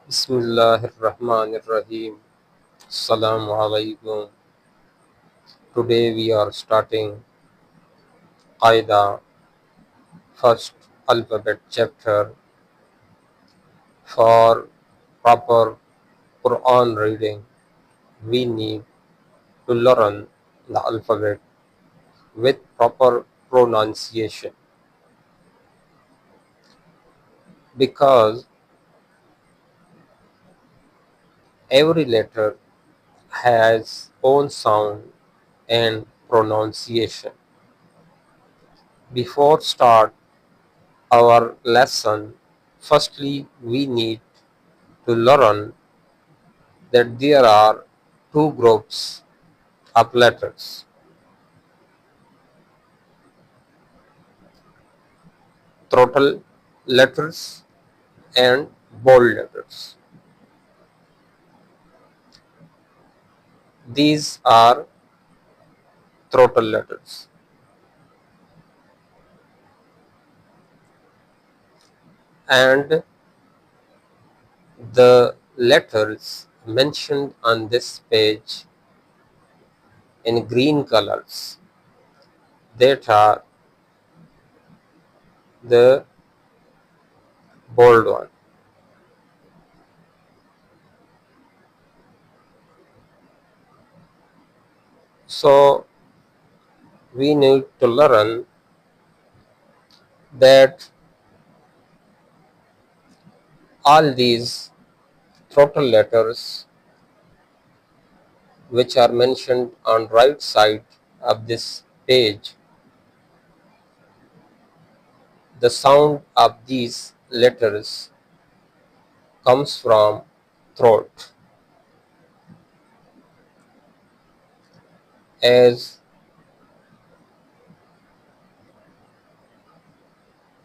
Bismillahirrahmanirrahim. Assalamu alaikum. Today we are starting Qaida, first alphabet chapter. For proper Quran reading, we need to learn the alphabet with proper pronunciation because every letter has own sound and pronunciation. Before start our lesson, firstly we need to learn that there are two groups of letters: throttle letters and bold letters. These are throttle letters, and the letters mentioned on this page in green colors, that are the bold one. So we need to learn that all these throttle letters which are mentioned on right side of this page, the sound of these letters comes from throat, as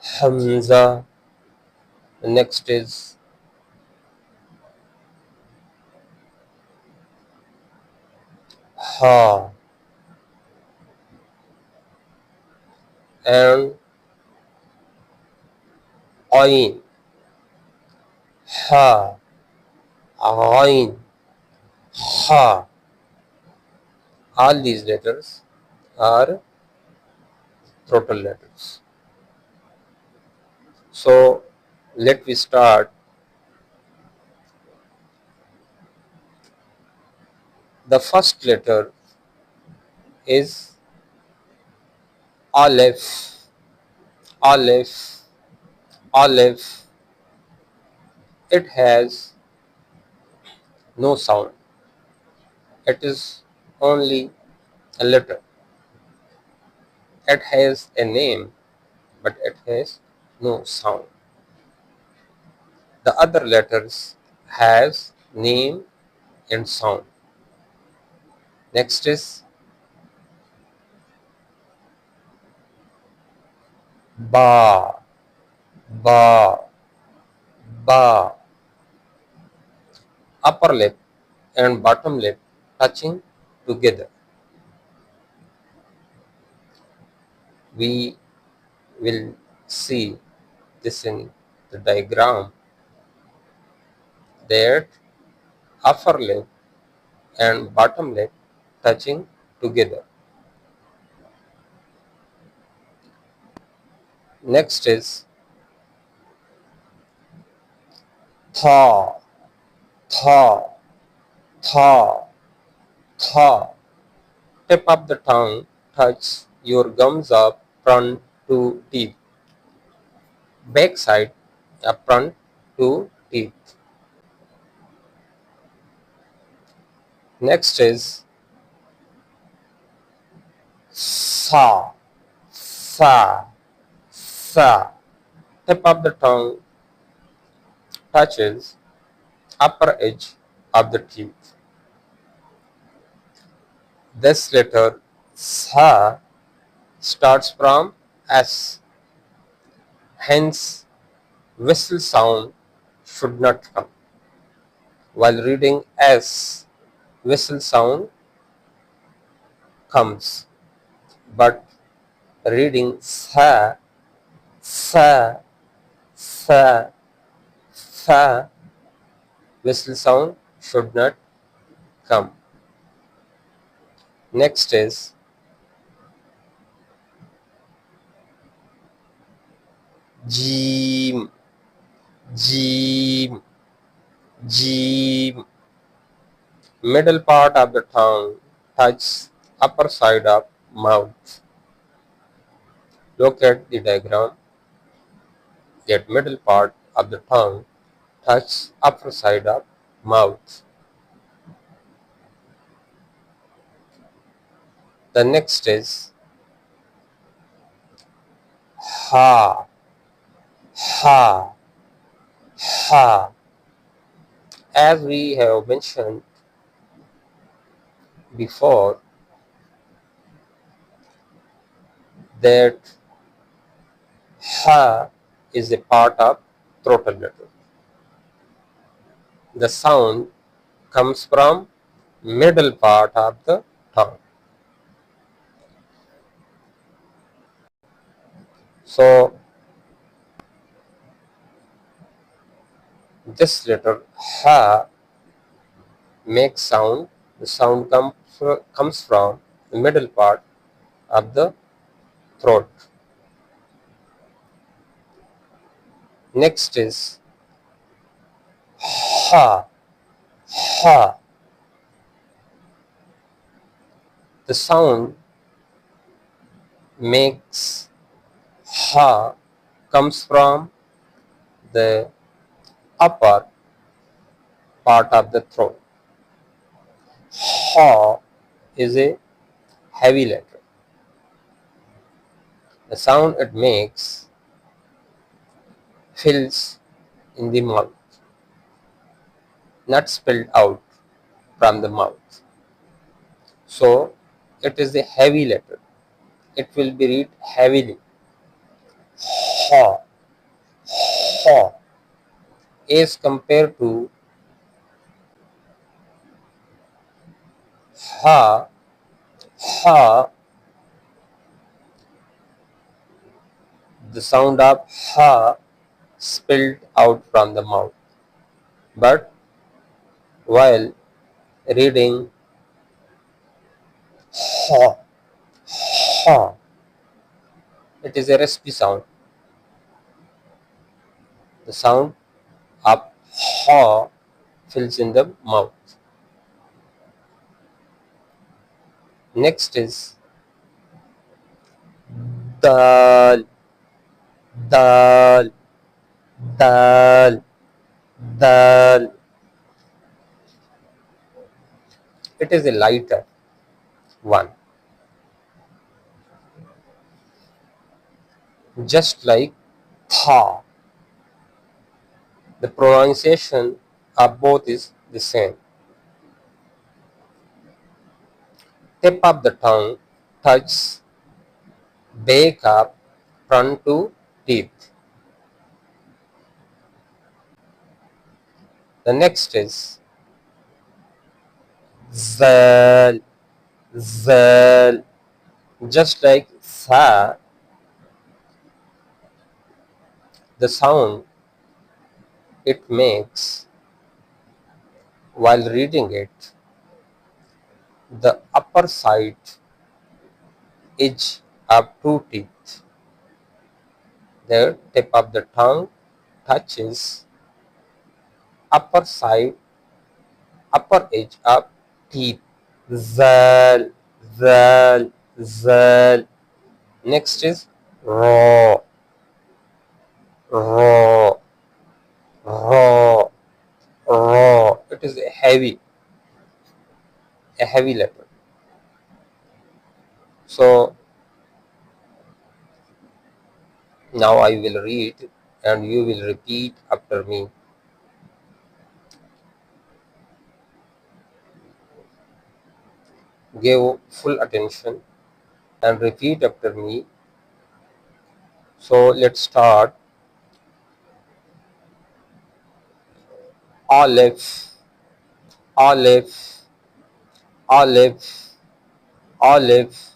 Hamza, next is Ha, and Ain, Ha, Ain, Ha. All these letters are throttle letters. So let me start. The first letter is Aleph, Aleph, Aleph. It has no sound. It is only a letter. It has a name, but it has no sound. The other letters has name and sound. Next is Ba, Ba, Ba. Upper lip and bottom lip touching together. We will see this in the diagram, that upper lip and bottom lip touching together. Next is Tha, Tha, Tha, Tha. Tip of the tongue touch your gums up front to teeth. Back side up front to teeth. Next is Sa, Sa, Sa. Tip of the tongue touches upper edge of the teeth. This letter Sa starts from S, hence whistle sound should not come. While reading S, whistle sound comes, but reading Sa, Sa, Sa, Sa, Whistle sound should not come. Next is Jeem, Jeem, Jeem. Middle part of the tongue touches upper side of mouth. Look at the diagram. That middle part of the tongue touches upper side of mouth. The next is ha, ha, ha. As we have mentioned before, that ha is a part of throatal letter. The sound comes from middle part of the tongue. So this letter ha makes sound. The sound comes from the middle part of the throat. Next is ha, ha. The sound makes ha comes from the upper part of the throat. Ha is a heavy letter. The sound it makes fills in the mouth, not spilled out from the mouth. So it is a heavy letter. It will be read heavily. Ha, ha. As compared to ha, ha, the sound of ha spilled out from the mouth. But while reading ha, ha, it is a raspy sound. The sound of ha fills in the mouth. Next is dal, dal, dal, dal. It is a lighter one, just like tha. The pronunciation of both is the same. Tip of the tongue touches back of front to teeth. The next is zal, zal. Just like sa, the sound it makes while reading it, the upper side edge of two teeth. The tip of the tongue touches upper side, upper edge of teeth. Zal, zal, zal. Next is raw, raw, raw, raw. It is a heavy letter. So now I will read and you will repeat after me. Give full attention and repeat after me. So let's start. Alif, Alif, Alif, Alif.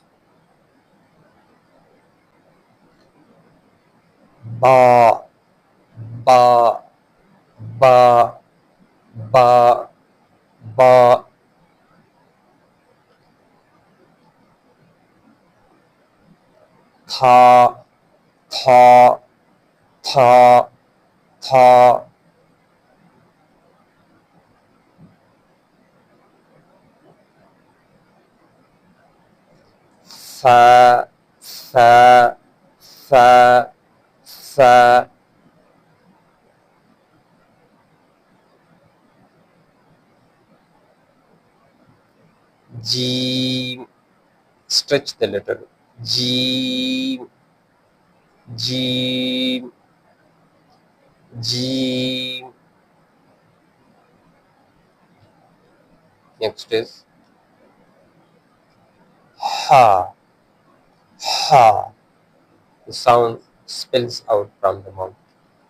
Ba, ba, ba, ba, ba, tha, tha, tha, tha, fa, fa, fa, fa, jim, stretch the letter, jim, jim, jim. Next is ha, ha. The sound spills out from the mouth.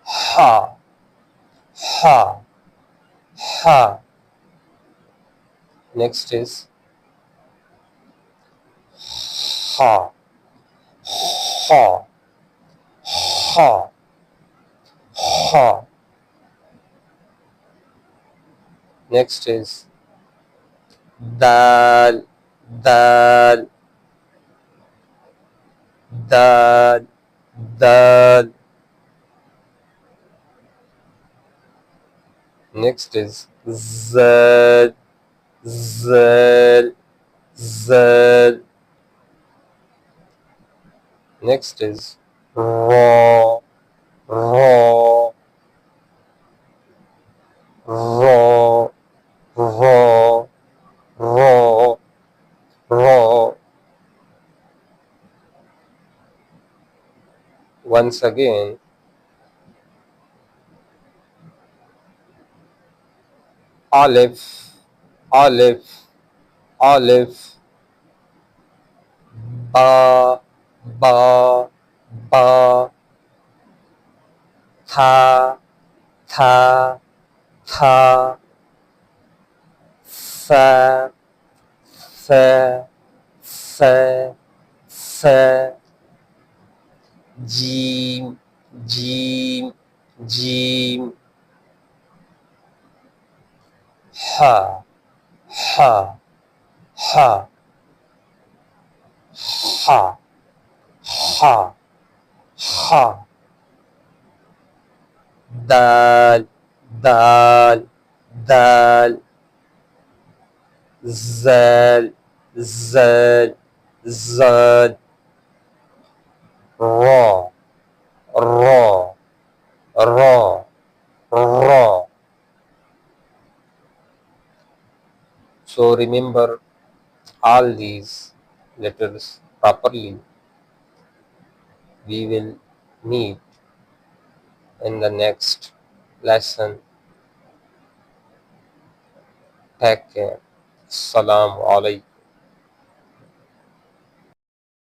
Ha, ha, ha. Next is ha, ha, ha, ha. Next is dal, dal, dal, dal. Next is zal, zal, zal. Next is raw, raw, raw, raw, raw, raw. Once again, Alif, Alif, Alif, ba, ba, ba, tha, tha, tha, sa, sa, sa, sa, jim, jim, jim, ha, ha, ha, ha, ha, ha, dal, dal, dal, zal, zal, zal, raw, raw, raw, raw. So remember all these letters properly. We will meet in the next lesson. Take care. Assalamu alaikum.